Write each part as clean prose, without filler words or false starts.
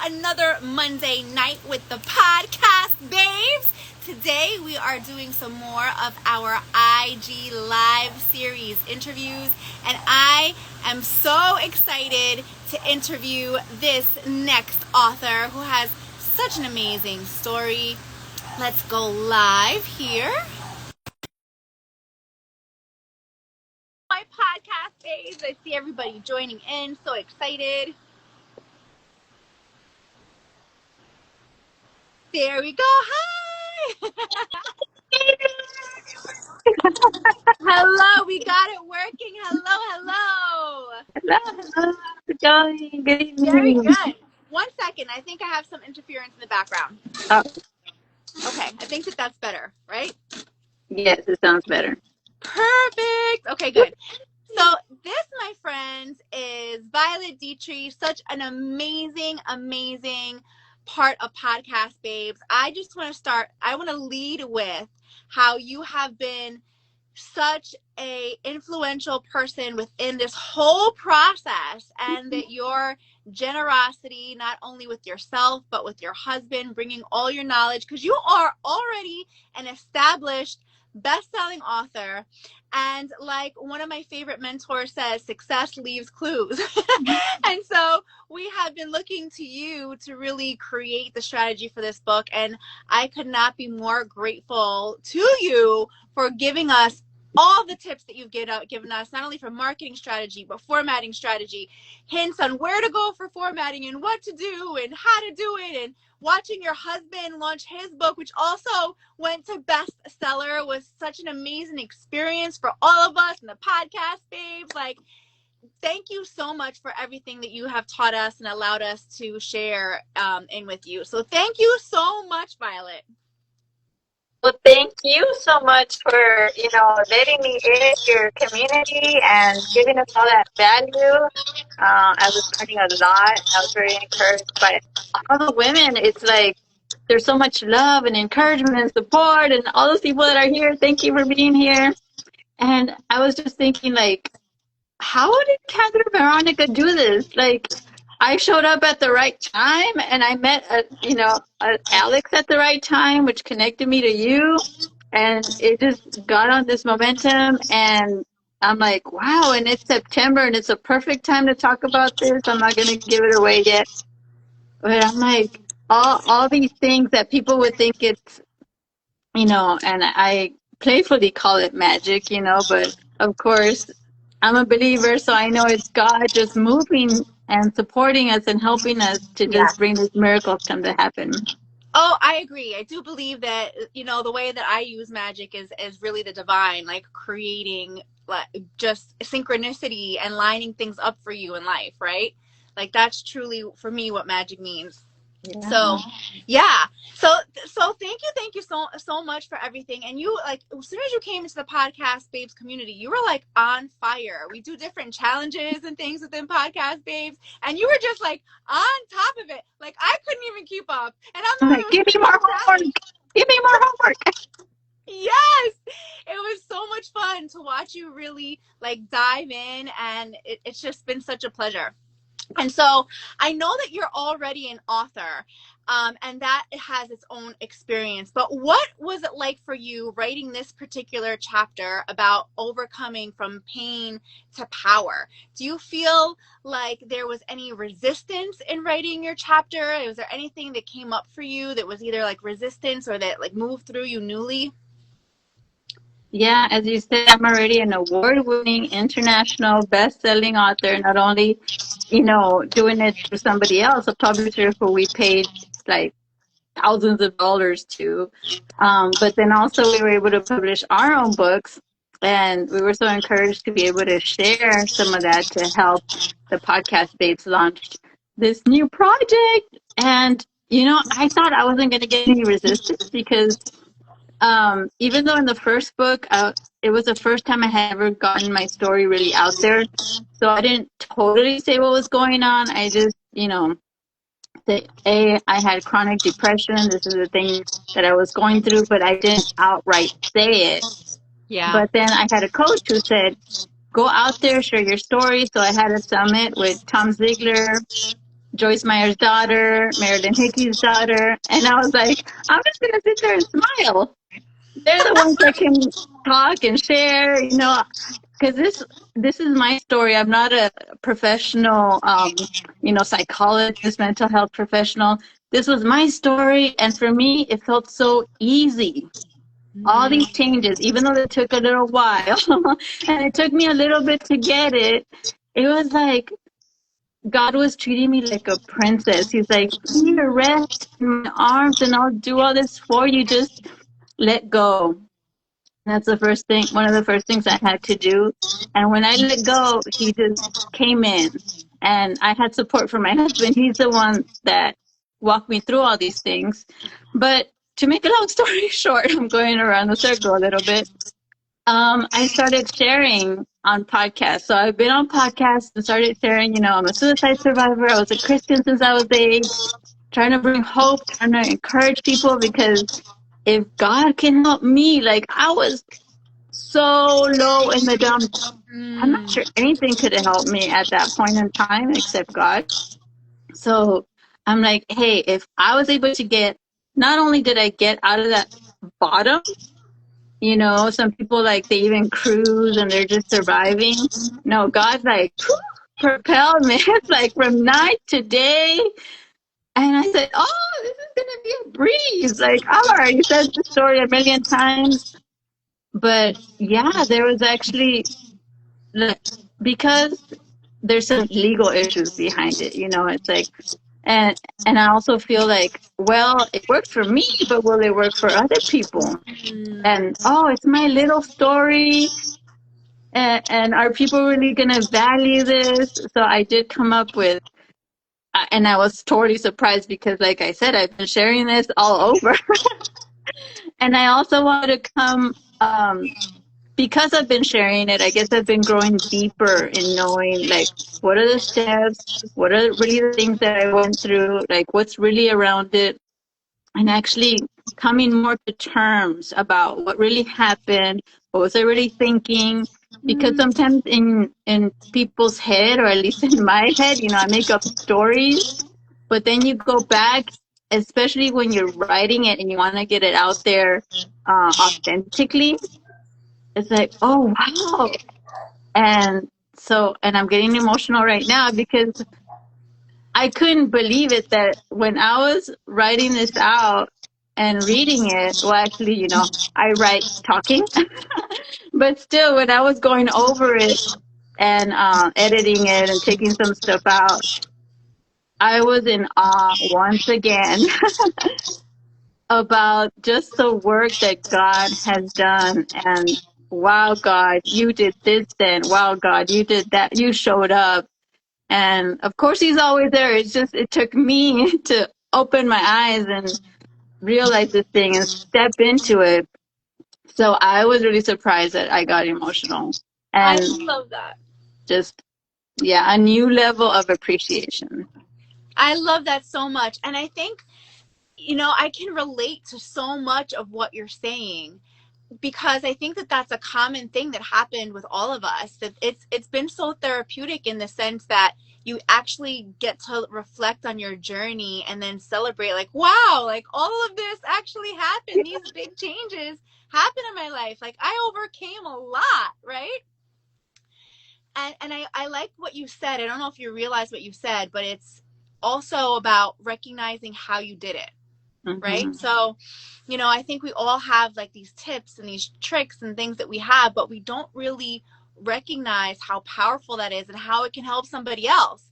another Monday night with the Podcast Babes. Today we are doing some more of our IG Live series interviews, and I am so excited to interview this next author who has such an amazing story. Let's go live here. My Podcast Babes, I see everybody joining in, so excited. There we go. Hi. Hello, we got it working. Hello. Hello. How's it going? Good evening. Very good. 1 second. I think I have some interference in the background. Oh. Okay, I think that's better, right? Yes, it sounds better. Perfect. Okay, good. So this, my friends, is Violet Detre, such an amazing part of Podcast Babes. I want to lead with how you have been such a influential person within this whole process, and that your generosity, not only with yourself, but with your husband, bringing all your knowledge, because you are already an established best-selling author. And like one of my favorite mentors says, success leaves clues. And so we have been looking to you to really create the strategy for this book. And I could not be more grateful to you for giving us all the tips that you've given us, not only for marketing strategy, but formatting strategy, hints on where to go for formatting and what to do and how to do it, and watching your husband launch his book, which also went to bestseller, was such an amazing experience for all of us in the Podcast Babes. Like, thank you so much for everything that you have taught us and allowed us to share in with you. So thank you so much, Violet. Well, thank you so much for, letting me in your community and giving us all that value. I was learning a lot. I was very encouraged by all the women. It's like there's so much love and encouragement and support, and all those people that are here. Thank you for being here. And I was just thinking, like, how did Catherine Veronica do this? Like, I showed up at the right time, and I met, Alex at the right time, which connected me to you, and it just got on this momentum, and I'm like, wow, and it's September, and it's a perfect time to talk about this. I'm not going to give it away yet, but I'm like, all these things that people would think it's, and I playfully call it magic, but of course, I'm a believer, so I know it's God just moving and supporting us and helping us to just bring these miracles come to happen. Oh, I agree. I do believe that, the way that I use magic is really the divine, like creating like just synchronicity and lining things up for you in life, right? Like, that's truly, for me, what magic means. Yeah. So, yeah. So thank you so much for everything. And you, like, as soon as you came into the Podcast Babes community, you were like on fire. We do different challenges and things within Podcast Babes, and you were just like on top of it. Like, I couldn't even keep up. And I'm like, give me more homework. Give me more homework. Yes, it was so much fun to watch you really like dive in, and it's just been such a pleasure. And so I know that you're already an author, and that it has its own experience. But what was it like for you writing this particular chapter about overcoming from pain to power? Do you feel like there was any resistance in writing your chapter? Was there anything that came up for you that was either like resistance or that like moved through you newly? Yeah, as you said, I'm already an award-winning international best-selling author, not only doing it for somebody else, a publisher who we paid like thousands of dollars to. But then also we were able to publish our own books, and we were so encouraged to be able to share some of that to help the Podcast Babes launch this new project. And, I thought I wasn't going to get any resistance because even though in the first book, it was the first time I had ever gotten my story really out there. So I didn't totally say what was going on. I just, say, I had chronic depression. This is the thing that I was going through, but I didn't outright say it. Yeah. But then I had a coach who said, go out there, share your story. So I had a summit with Tom Ziegler Joyce Meyer's daughter, Marilyn Hickey's daughter. And I was like, I'm just going to sit there and smile. They're the ones that can talk and share, you know, because this is my story. I'm not a professional, you know, psychologist, mental health professional. This was my story. And for me, it felt so easy. All these changes, even though it took a little while and it took me a little bit to get it, it was like God was treating me like a princess. He's like, here, rest in my arms and I'll do all this for you. Just let go. That's the first thing, one of the first things I had to do. And when I let go, he just came in. And I had support from my husband. He's the one that walked me through all these things. But to make a long story short, I'm going around the circle a little bit. I started sharing on podcasts. So I've been on podcasts and started sharing, you know, I'm a suicide survivor. I was a Christian since I was 8, trying to bring hope, trying to encourage people, because if God can help me, like I was so low in the dumps. I'm not sure anything could have helped me at that point in time except God. So I'm like, hey, if I was able to get, not only did I get out of that bottom, you know, some people like they even cruise and they're just surviving. No, God's like, propelled me. It's like from night to day. And I said, oh, this is going to be a breeze. Like, I've already said the story a million times. But yeah, there was actually, because there's some legal issues behind it, you know, it's like, and I also feel like, well, it worked for me, but will it work for other people? And, oh, it's my little story. And are people really going to value this? So I did come up with, and I was totally surprised because, like I said, I've been sharing this all over. And I also wanted to come, because I've been sharing it, I guess I've been growing deeper in knowing, like, what are the steps? What are really the things that I went through? Like, what's really around it? And actually coming more to terms about what really happened. What was I really thinking? Because sometimes in people's head, or at least in my head, you know, I make up stories, but then you go back, especially when you're writing it and you want to get it out there authentically. It's like, oh, wow. And so, and I'm getting emotional right now because I couldn't believe it that when I was writing this out and reading it, well, actually, you know, I write talking, but still, when I was going over it and editing it and taking some stuff out, I was in awe once again about just the work that God has done. And wow, God, you did this then. Wow, God, you did that. You showed up. And of course, he's always there. It's just, it took me to open my eyes and realize this thing and step into it. So I was really surprised that I got emotional. And I love that. Just, yeah, a new level of appreciation. I love that so much. And I think, you know, I can relate to so much of what you're saying, because I think that that's a common thing that happened with all of us. That it's been so therapeutic in the sense that you actually get to reflect on your journey and then celebrate, like, wow, like all of this actually happened. These big changes happened in my life. Like I overcame a lot, right? And I like what you said. I don't know if you realize what you said, but it's also about recognizing how you did it. Right? So, you know, I think we all have like these tips and these tricks and things that we have, but we don't really recognize how powerful that is and how it can help somebody else.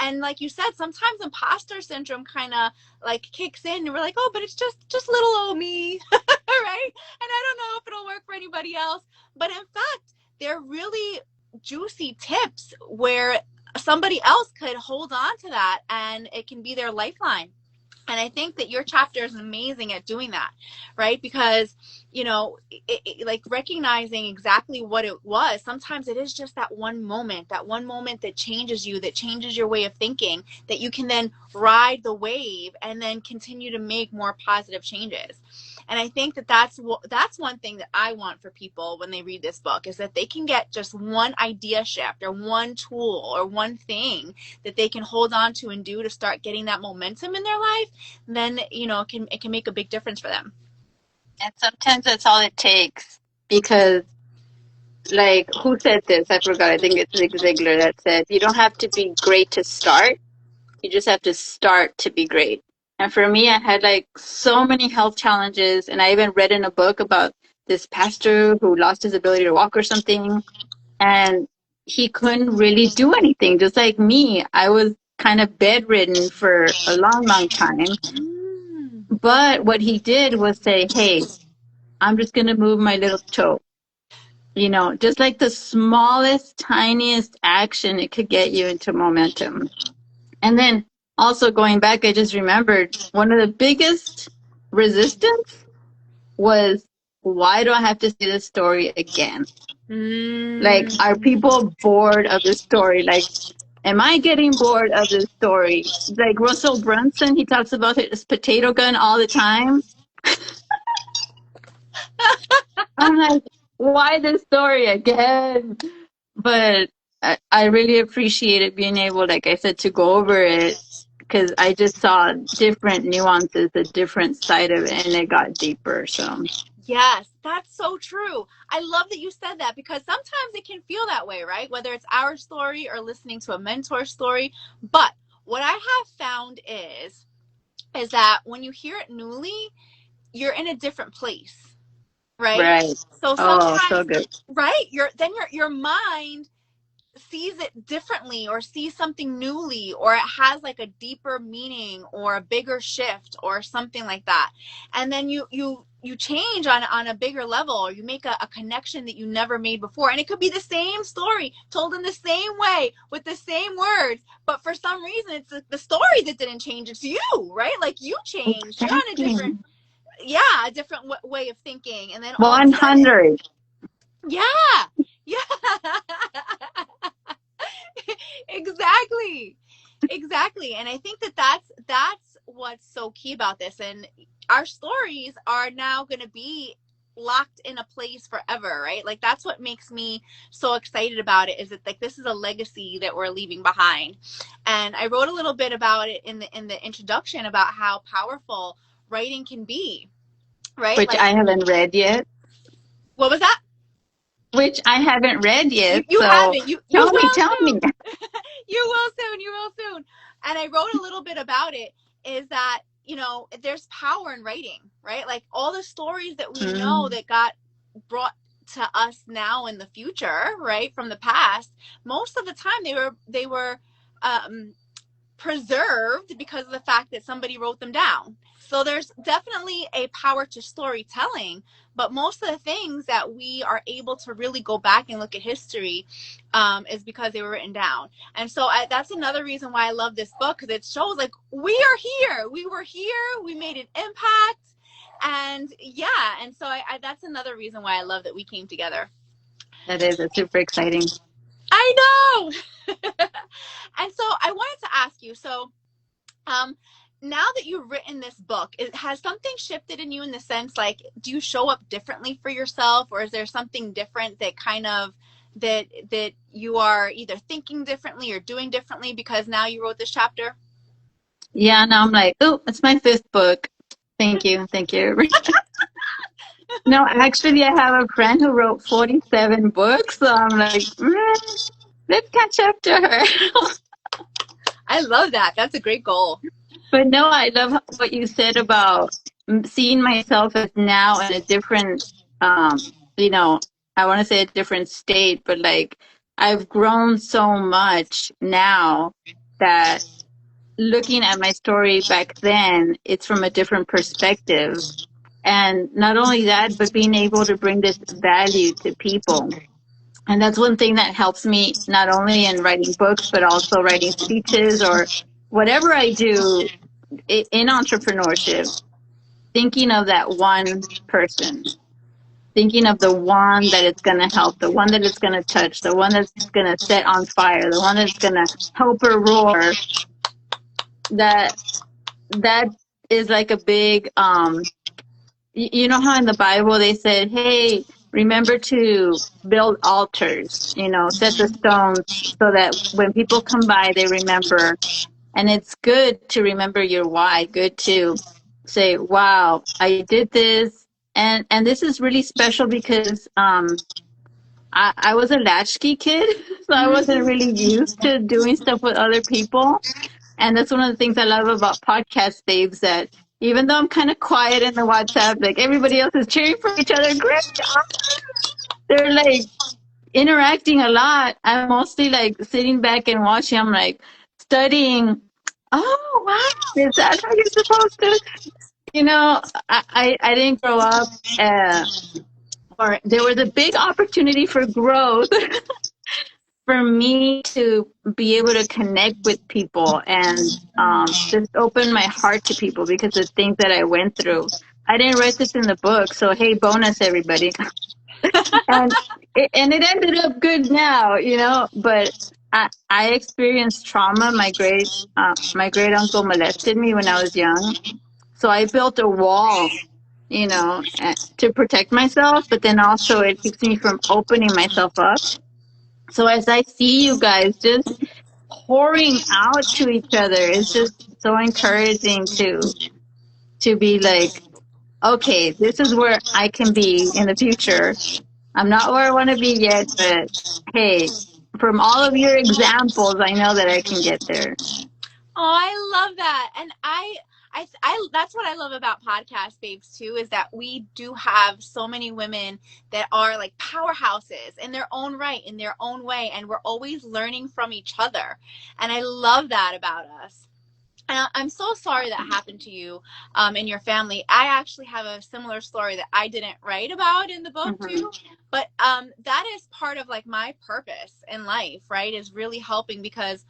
And like you said, sometimes imposter syndrome kind of like kicks in and we're like, oh, but it's just little old me, right? And I don't know if it'll work for anybody else. But in fact, they're really juicy tips where somebody else could hold on to that and it can be their lifeline. And I think that your chapter is amazing at doing that, right? Because, you know, like recognizing exactly what it was. Sometimes it is just that one moment that changes you, that changes your way of thinking, that you can then ride the wave and then continue to make more positive changes. And I think that that's one thing that I want for people when they read this book, is that they can get just one idea shift or one tool or one thing that they can hold on to and do to start getting that momentum in their life. Then, you know, it can make a big difference for them. And sometimes that's all it takes, because, like, who said this? I forgot. I think it's Zig Ziglar that said, you don't have to be great to start. You just have to start to be great. And for me, I had like so many health challenges. And I even read in a book about this pastor who lost his ability to walk or something. And he couldn't really do anything. Just like me, I was kind of bedridden for a long, long time. But what he did was say, hey, I'm just going to move my little toe. You know, just like the smallest, tiniest action, it could get you into momentum. And then also going back, I just remembered one of the biggest resistance was, why do I have to see this story again? Like, are people bored of this story? Like, am I getting bored of this story? Like Russell Brunson, he talks about his potato gun all the time. I'm like, why this story again? But I really appreciated being able, like I said, to go over it, because I just saw different nuances, a different side of it, and it got deeper. So yes, that's so true. I love that you said that, because sometimes it can feel that way, right? Whether it's our story or listening to a mentor story. But what I have found is that when you hear it newly, you're in a different place. Right. So sometimes, so good. Right, your mind sees it differently, or sees something newly, or it has like a deeper meaning or a bigger shift or something like that. And then you change on a bigger level, or you make a connection that you never made before. And it could be the same story told in the same way with the same words, but for some reason it's the story that didn't change. It's you, right? Like, you changed. Exactly. You're on a different, a different way of thinking. And then 100. Yeah. Exactly. And I think that that's what's so key about this. And our stories are now going to be locked in a place forever, right? Like, that's what makes me so excited about it, is that, like, this is a legacy that we're leaving behind. And I wrote a little bit about it in the introduction, about how powerful writing can be, right? Which, like, I haven't read yet. What was that? Which I haven't read yet. You so haven't. You tell me. You will soon. And I wrote a little bit about it, is that, you know, there's power in writing, right? Like, all the stories that we know that got brought to us now in the future, right, from the past, most of the time they were preserved because of the fact that somebody wrote them down. So there's definitely a power to storytelling, but most of the things that we are able to really go back and look at history is because they were written down. And so that's another reason why I love this book, because it shows, like, we are here. We were here. We made an impact. And and so that's another reason why I love that we came together. That is, it's super exciting. I know. And so I wanted to ask you, so now that you've written this book, has something shifted in you, in the sense, like, do you show up differently for yourself, or is there something different that kind of that you are either thinking differently or doing differently because now you wrote this chapter? Yeah, now I'm like, oh, it's my 5th book. Thank you. No, actually, I have a friend who wrote 47 books, so I'm like, let's catch up to her. I love that. That's a great goal. But no, I love what you said about seeing myself as now in a different, you know, I want to say a different state, but, like, I've grown so much now that looking at my story back then, it's from a different perspective. And not only that, but being able to bring this value to people. And that's one thing that helps me, not only in writing books, but also writing speeches or whatever I do in entrepreneurship, thinking of that one person, thinking of the one that it's going to help, the one that it's going to touch, the one that's going to set on fire, the one that's going to help her roar. That is like a big, you know how in the Bible they said, hey, remember to build altars, set the stones so that when people come by, they remember. And it's good to remember your why, good to say, wow, I did this. And this is really special because I was a latchkey kid, so I wasn't really used to doing stuff with other people. And that's one of the things I love about Podcast Babes, that even though I'm kind of quiet in the WhatsApp, like everybody else is cheering for each other. Great job. They're like interacting a lot. I'm mostly like sitting back and watching. I'm like studying. Oh, wow. Is that how you're supposed to? I didn't grow up, or there was a big opportunity for growth for me to be able to connect with people and just open my heart to people because of the things that I went through. I didn't write this in the book, so hey, bonus everybody. and it ended up good now, But I experienced trauma. My great uncle molested me when I was young, so I built a wall, to protect myself. But then also it keeps me from opening myself up. So as I see you guys just pouring out to each other, it's just so encouraging to be like, okay, this is where I can be in the future. I'm not where I want to be yet, but hey, from all of your examples, I know that I can get there. Oh, I love that. And I that's what I love about Podcast Babes too, is that we do have so many women that are like powerhouses in their own right, in their own way, and we're always learning from each other. And I love that about us. And I'm so sorry that happened to you and your family. I actually have a similar story that I didn't write about in the book too. But that is part of like my purpose in life, right? Is really helping, because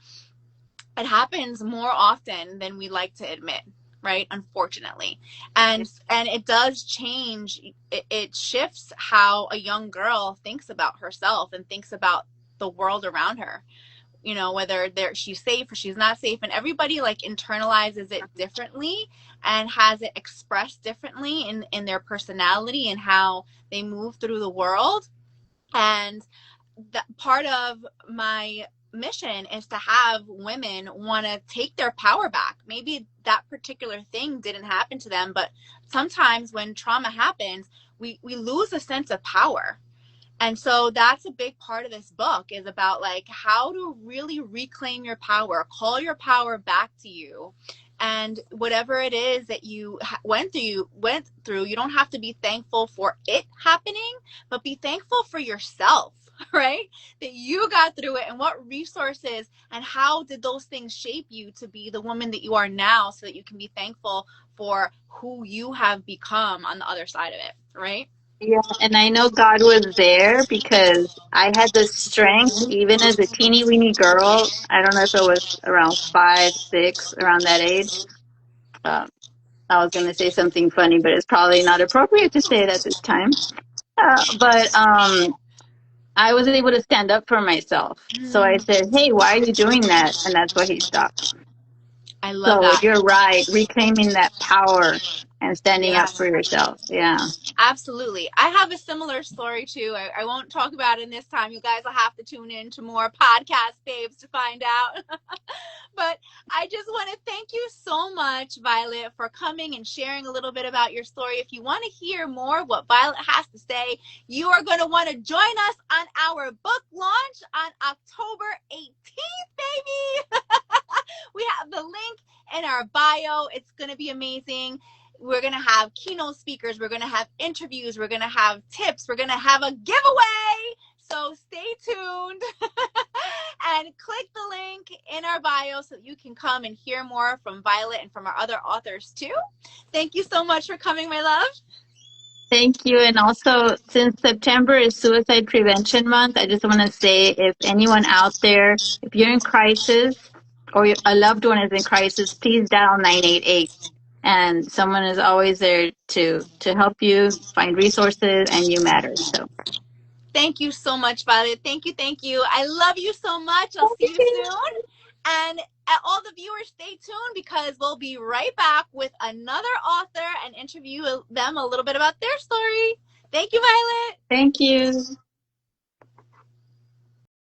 it happens more often than we like to admit, right? Unfortunately. And it does change. It shifts how a young girl thinks about herself and thinks about the world around her. Whether she's safe or she's not safe, and everybody like internalizes it differently and has it expressed differently in their personality and how they move through the world. And that part of my mission is to have women want to take their power back. Maybe that particular thing didn't happen to them, but sometimes when trauma happens, we lose a sense of power. And so that's a big part of this book, is about like how to really reclaim your power, call your power back to you. And whatever it is that you went through, you don't have to be thankful for it happening, but be thankful for yourself, right? That you got through it, and what resources and how did those things shape you to be the woman that you are now, so that you can be thankful for who you have become on the other side of it, right? Yeah, and I know God was there because I had the strength, even as a teeny weeny girl. I don't know if it was around 5, 6, around that age. I was going to say something funny, but it's probably not appropriate to say it at this time. But I was able to stand up for myself. So I said, hey, why are you doing that? And that's why he stopped. I love that. You're right. Reclaiming that power and standing up for yourself. Yeah. Absolutely. I have a similar story too. I won't talk about it in this time. You guys will have to tune in to more Podcast Babes to find out. But I just want to thank you so much, Violet, for coming and sharing a little bit about your story. If you want to hear more of what Violet has to say, you are going to want to join us on our book launch on October 18th, baby. We have the link in our bio. It's going to be amazing. We're going to have keynote speakers. We're going to have interviews. We're going to have tips. We're going to have a giveaway. So stay tuned and click the link in our bio so that you can come and hear more from Violet and from our other authors too. Thank you so much for coming, my love. Thank you. And also, since September is Suicide Prevention Month, I just want to say, if anyone out there, if you're in crisis or a loved one is in crisis, please dial 988. And someone is always there to help you find resources, and you matter. So thank you so much, Violet. Thank you. I love you so much. I'll see you soon. And all the viewers, stay tuned because we'll be right back with another author and interview them a little bit about their story. Thank you, Violet. Thank you.